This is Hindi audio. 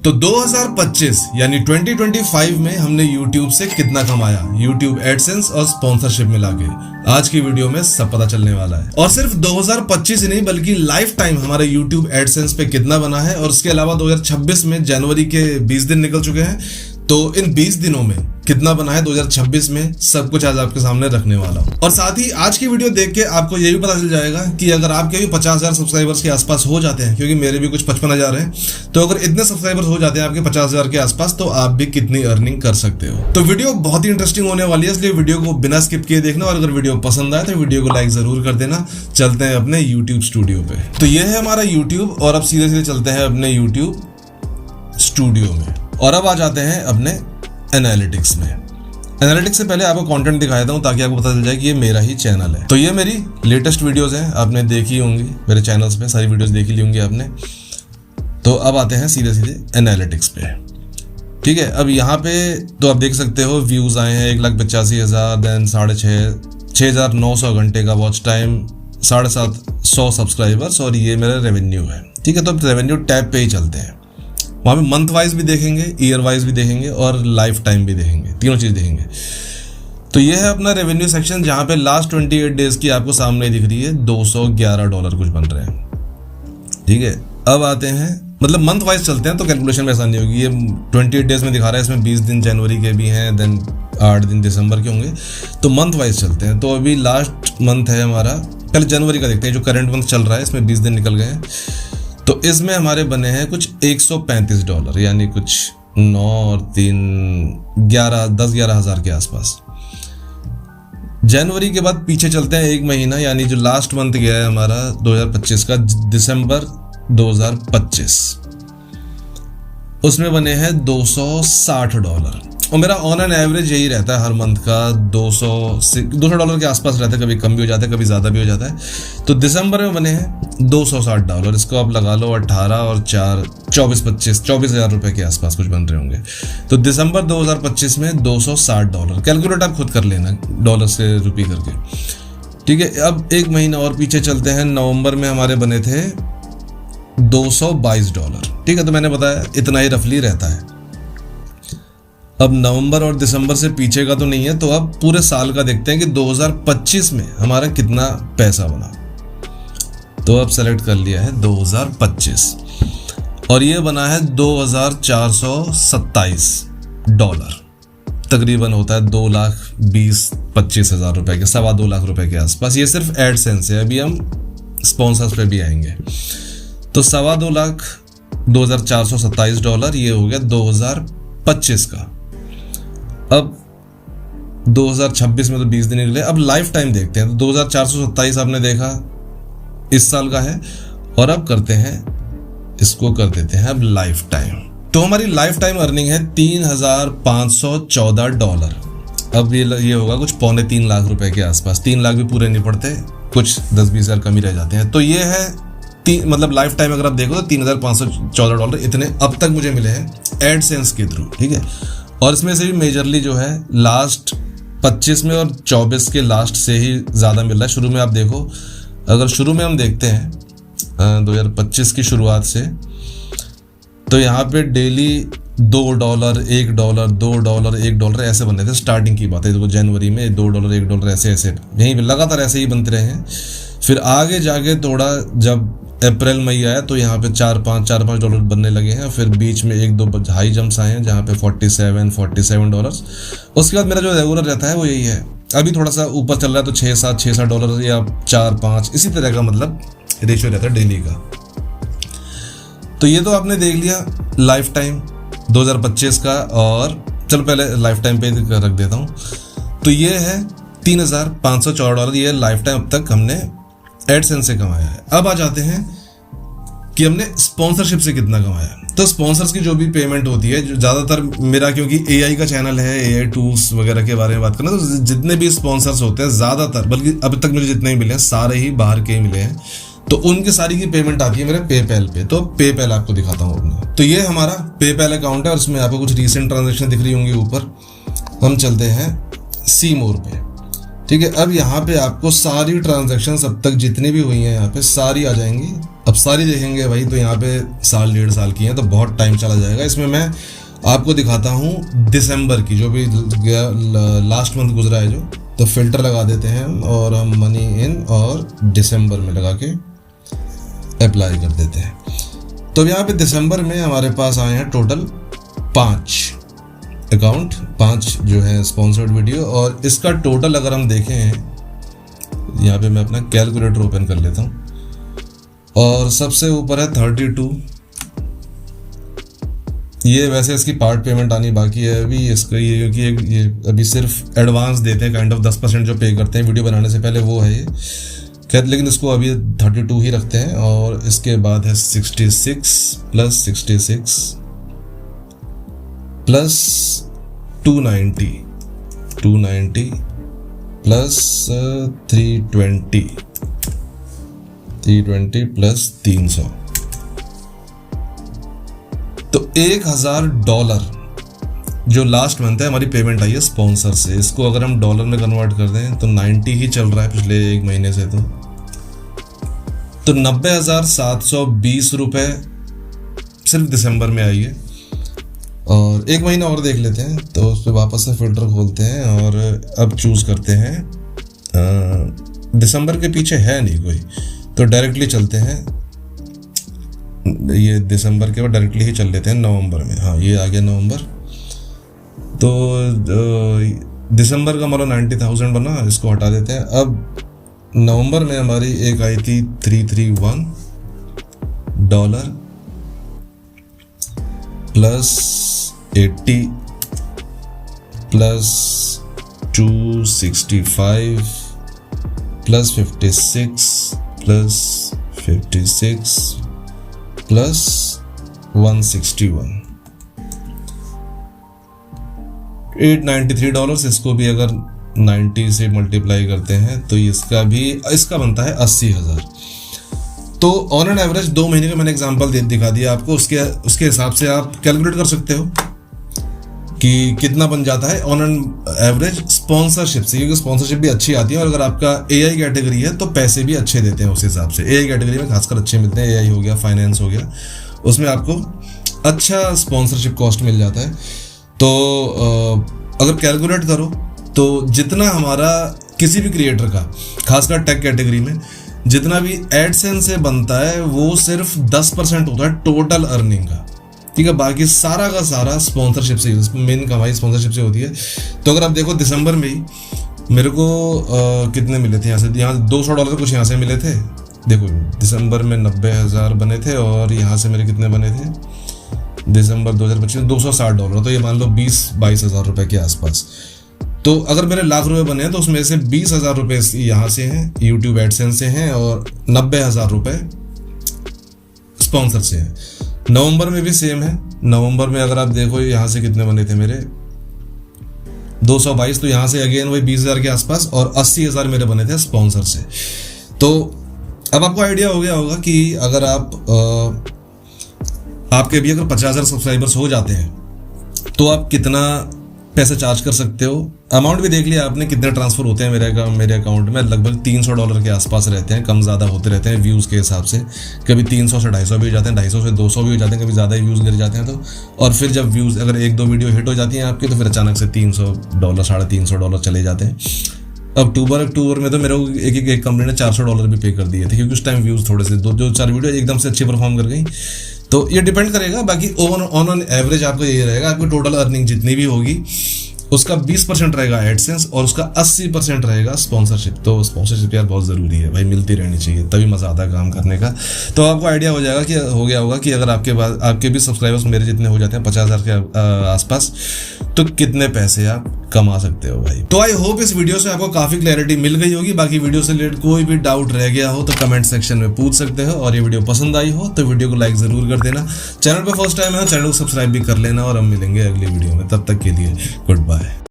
तो 2025 यानी 2025 में हमने YouTube से कितना कमाया, YouTube एडसेंस और स्पॉन्सरशिप मिला के आज की वीडियो में सब पता चलने वाला है। और सिर्फ 2025 ही नहीं बल्कि लाइफ टाइम हमारे YouTube एडसेंस पे कितना बना है, और उसके अलावा 2026 में जनवरी के 20 दिन निकल चुके हैं, तो इन 20 दिनों में कितना बना है 2026 में, सब कुछ आज आपके सामने रखने वाला हूं। और साथ ही आज की वीडियो देख के आपको ये भी पता चल जाएगा कि अगर आपके भी 50,000 सब्सक्राइबर्स के आसपास हो जाते हैं, क्योंकि मेरे भी कुछ 55,000 हैं, तो अगर इतने सब्सक्राइबर्स हो जाते हैं आपके 50,000 के आसपास, तो आप भी कितनी अर्निंग कर सकते हो। तो वीडियो बहुत ही इंटरेस्टिंग होने वाली है, इसलिए वीडियो को बिना स्किप किए देखना, और अगर वीडियो पसंद आए तो वीडियो को लाइक जरूर कर देना। चलते हैं अपने यूट्यूब स्टूडियो पे। तो ये है हमारा यूट्यूब, और अब सीधे सीधे चलते हैं अपने यूट्यूब स्टूडियो में, और अब आ जाते हैं अपने एनालिटिक्स में। एनालिटिक्स से पहले आपको कंटेंट दिखाया था ताकि आपको पता चल जाए कि ये मेरा ही चैनल है। तो ये मेरी लेटेस्ट वीडियोस हैं, आपने देखी होंगी मेरे चैनल्स पे, सारी वीडियोस देखी ली होंगी आपने। तो अब आते हैं सीधे सीधे एनालिटिक्स पे। ठीक है, अब यहाँ पे तो आप देख सकते हो व्यूज आए हैं 1,85,000, देन 6,900 घंटे का वॉच टाइम, 750 सब्सक्राइबर्स, और ये मेरा रेवेन्यू है। ठीक है, तो अब रेवेन्यू टैब पे ही चलते हैं। वहाँ पे मंथ वाइज भी देखेंगे, ईयर वाइज भी देखेंगे, और लाइफ टाइम भी देखेंगे, तीनों चीज़ देखेंगे। तो ये है अपना रेवेन्यू सेक्शन, जहाँ पे लास्ट 28 डेज की आपको सामने दिख रही है $211 कुछ बन रहे हैं। ठीक है, अब आते हैं, मतलब मंथ वाइज चलते हैं तो कैलकुलेशन में आसानी होगी। ये 28 डेज में दिखा रहा है, इसमें 20 दिन जनवरी के भी हैं, देन 8 दिन दिसंबर के होंगे, तो मंथ वाइज चलते हैं। तो अभी लास्ट मंथ है हमारा, पहले जनवरी का देखते हैं, जो करंट मंथ चल रहा है, इसमें 20 दिन निकल गए हैं। तो इसमें हमारे बने हैं कुछ $135, यानी कुछ 9 और 3 10-11 हज़ार के आसपास। जनवरी के बाद पीछे चलते हैं एक महीना, यानी जो लास्ट मंथ गया है हमारा 2025 का, दिसंबर 2025, उसमें बने हैं $260। और मेरा ऑन एन एवरेज यही रहता है हर मंथ का, $200 के आसपास रहता है, कभी कम भी हो जाता है, कभी ज़्यादा भी हो जाता है। तो दिसंबर में बने हैं $260, इसको आप लगा लो 18 और 4 24,000 रुपए के आसपास कुछ बन रहे होंगे। तो दिसंबर 2025 में $260, कैलकुलेट आप खुद कर लेना डॉलर से रुपये करके। ठीक है, अब एक महीना और पीछे चलते हैं, नवंबर में हमारे बने थे $222। ठीक है, तो मैंने बताया इतना ही रफली रहता है। अब नवंबर और दिसंबर से पीछे का तो नहीं है, तो अब पूरे साल का देखते हैं कि 2025 में हमारा कितना पैसा बना। तो अब सेलेक्ट कर लिया है 2025, और ये बना है $2,427, तकरीबन होता है 2,20,25,000 रुपए के, 2.25 लाख रुपए के आसपास। ये सिर्फ एडसेंस है, अभी हम स्पॉन्सर्स पे भी आएंगे। तो 2.25 लाख $2,427, ये हो गया 2025 का। अब 2026 में तो 20 दिन निकले। अब लाइफ टाइम देखते हैं, तो 2,427 आपने देखा इस साल का है, और अब करते हैं, इसको कर देते हैं अब लाइफ टाइम। तो हमारी लाइफ टाइम अर्निंग है $3,514। अब ये होगा कुछ 2.25 लाख रुपए के आसपास। 3 लाख भी पूरे नहीं पड़ते, कुछ 10-20 हज़ार कम ही रह जाते हैं। तो ये है मतलब लाइफ टाइम अगर आप देखो तो $3,514 इतने अब तक मुझे मिले हैं एडसेंस के थ्रू। ठीक है, और इसमें से भी मेजरली जो है लास्ट 25 में और 24 के लास्ट से ही ज़्यादा मिल रहा है। शुरू में आप देखो, अगर शुरू में हम देखते हैं 2025 की शुरुआत से, तो यहाँ पे डेली $2, $1, $2, $1 ऐसे बनते थे। स्टार्टिंग की बात है, देखो जनवरी में $2, $1 ऐसे यहीं पे लगातार ऐसे ही बनते रहे हैं। फिर आगे जाके थोड़ा जब अप्रैल मई आया तो यहाँ पे $4-5 बनने लगे हैं। फिर बीच में 1-2 हाई जंप्स आए हैं, जहाँ पे $47 उसके बाद मेरा जो रेगुलर रहता है वो यही है। अभी थोड़ा सा ऊपर चल रहा है तो $6-7 या 4-5 इसी तरह का मतलब रेशियो रहता है डेली का। तो ये तो आपने देख लिया लाइफ टाइम 2025 का, और चलो पहले लाइफ टाइम पे रख देता हूँ। तो ये है $3,514, ये लाइफ टाइम अब तक हमने एडसेंस से कमाया है। अब आ जाते हैं कि हमने स्पॉन्सरशिप से कितना कमाया। तो स्पॉन्सर्स की जो भी पेमेंट होती है, जो ज़्यादातर मेरा, क्योंकि AI का चैनल है, AI टूल्स वगैरह के बारे में बात करना, तो जितने भी स्पॉन्सर्स होते हैं ज़्यादातर, बल्कि अब तक मुझे जितने ही मिले हैं सारे ही बाहर के ही मिले हैं, तो उनकी सारी की पेमेंट आती है मेरे पेपैल पे। तो पेपैल आपको दिखाता हूँ अपना। तो ये हमारा पेपैल अकाउंट है, और उसमें आपको कुछ रीसेंट ट्रांजेक्शन दिख रही होंगी ऊपर। हम चलते हैं सी मोर पे। ठीक है, अब यहाँ पे आपको सारी ट्रांजैक्शंस अब तक जितनी भी हुई हैं यहाँ पे सारी आ जाएंगी अब सारी देखेंगे भाई तो यहाँ पे साल 1.5 साल की हैं, तो बहुत टाइम चला जाएगा। इसमें मैं आपको दिखाता हूँ दिसंबर की, जो भी गया लास्ट मंथ गुजरा है जो। तो फिल्टर लगा देते हैं और हम मनी इन और दिसंबर में लगा के अप्लाई कर देते हैं। तो यहाँ पे दिसंबर में हमारे पास आए हैं टोटल 5 अकाउंट, 5 जो है स्पॉन्सर्ड वीडियो। और इसका टोटल अगर हम देखें, यहाँ पे मैं अपना कैलकुलेटर ओपन कर लेता हूँ, और सबसे ऊपर है 32। ये वैसे इसकी पार्ट पेमेंट आनी बाकी है अभी इसका, ये क्योंकि ये अभी सिर्फ एडवांस देते हैं, काइंड ऑफ 10% जो पे करते हैं वीडियो बनाने से पहले, वो है ये। खैर लेकिन इसको अभी 32 ही रखते हैं। और इसके बाद है 66 प्लस 66 प्लस 290 प्लस 320 प्लस 300। तो $1000 जो लास्ट मंथ है हमारी पेमेंट आई है स्पॉन्सर से। इसको अगर हम डॉलर में कन्वर्ट कर दें तो 90 ही चल रहा है पिछले 1 महीने से। तो 90,720 रुपये सिर्फ दिसंबर में आई है। और 1 महीना और देख लेते हैं, तो उस पर वापस से फिल्टर खोलते हैं और अब चूज़ करते हैं। दिसंबर के पीछे है नहीं कोई, तो डायरेक्टली चलते हैं, ये दिसंबर के बाद डायरेक्टली ही चल लेते हैं नवंबर में। हाँ, ये आ गया नवंबर। तो दिसंबर का हमारा 90,000 बना, इसको हटा देते हैं। अब नवंबर में हमारी एक आई थी $331 plus 80 plus 265 plus 56 plus 56 plus 161, $893। इसको भी अगर 90 से मल्टीप्लाई करते हैं तो इसका बनता है 80,000। तो ऑन एन एवरेज 2 महीने का मैंने एग्जांपल दिखा दिया आपको, उसके हिसाब से आप कैलकुलेट कर सकते हो कि कितना बन जाता है ऑन एन एवरेज स्पॉन्सरशिप से, क्योंकि स्पॉन्सरशिप भी अच्छी आती है। और अगर आपका AI कैटेगरी है तो पैसे भी अच्छे देते हैं उस हिसाब से। AI कैटेगरी में खासकर अच्छे मिलते हैं, AI हो गया, फाइनेंस हो गया, उसमें आपको अच्छा स्पॉन्सरशिप कॉस्ट मिल जाता है। तो अगर कैलकुलेट करो तो जितना हमारा किसी भी क्रिएटर का, खासकर टेक कैटेगरी में, जितना भी एडसेंस से बनता है वो सिर्फ 10% होता है टोटल अर्निंग का, ठीक है। बाकी सारा का सारा स्पॉन्सरशिप से, मेन कमाई स्पॉन्सरशिप से होती है। तो अगर आप देखो दिसंबर में ही मेरे को कितने मिले थे यहाँ से, यहाँ $200 कुछ यहाँ से मिले थे। देखो दिसंबर में 90,000 बने थे और यहाँ से मेरे कितने बने थे दिसंबर 2025 $260। तो ये मान लो 20-22 हज़ार रुपये के आसपास। तो अगर मेरे लाख रुपए बने हैं तो उसमें से 20,000 रुपये यहाँ से हैं, यूट्यूब एडसेंस से हैं, और 90,000 रुपये स्पॉन्सर से हैं। नवंबर में भी सेम है। नवंबर में अगर आप देखो यहाँ से कितने बने थे मेरे 222, तो यहाँ से अगेन वही 20,000 के आसपास, और 80,000 मेरे बने थे स्पॉन्सर से। तो अब आपको आइडिया हो गया होगा कि अगर आपके भी अगर 50,000 सब्सक्राइबर्स हो जाते हैं तो आप कितना पैसे चार्ज कर सकते हो। अमाउंट भी देख लिया आपने कितने ट्रांसफर होते हैं मेरे अकाउंट में, लगभग $300 के आसपास रहते हैं, कम ज़्यादा होते रहते हैं व्यूज़ के हिसाब से। कभी 300 से 250 भी हो जाते हैं, 250 से 200 भी हो जाते हैं, कभी ज़्यादा व्यूज़ गिर जाते हैं। तो और फिर जब व्यूज़ अगर 1-2 वीडियो हिट हो जाती हैं आपकी, तो फिर अचानक से $300, $350 चले जाते हैं। अक्टूबर में तो मेरे को एक कंपनी ने $400 भी पे कर दिए थे, क्योंकि उस टाइम व्यूज़ थोड़े से 2-4 वीडियो एकदम से अच्छी परफॉर्म कर गई। तो ये डिपेंड करेगा। बाकी ऑन एवरेज आपको ये रहेगा, आपकी टोटल अर्निंग जितनी भी होगी उसका 20% रहेगा एडसेंस और उसका 80% रहेगा स्पॉन्सरशिप। तो स्पॉन्सरशिप यार बहुत ज़रूरी है भाई, मिलती रहनी चाहिए, तभी मज़ा आता है काम करने का। तो आपको आइडिया हो गया होगा कि अगर आपके भी सब्सक्राइबर्स मेरे जितने हो जाते हैं 50,000 के आसपास, तो कितने पैसे आप कमा सकते हो भाई। तो आई होप इस वीडियो से आपको काफ़ी क्लैरिटी मिल गई होगी। बाकी वीडियो से रिलेटेड कोई भी डाउट रह गया हो तो कमेंट सेक्शन में पूछ सकते हो, और ये वीडियो पसंद आई हो तो वीडियो को लाइक ज़रूर कर देना। चैनल पर फर्स्ट टाइम है, चैनल को सब्सक्राइब भी कर लेना, और हम मिलेंगे अगली वीडियो में। तब तक के लिए गुड बाय।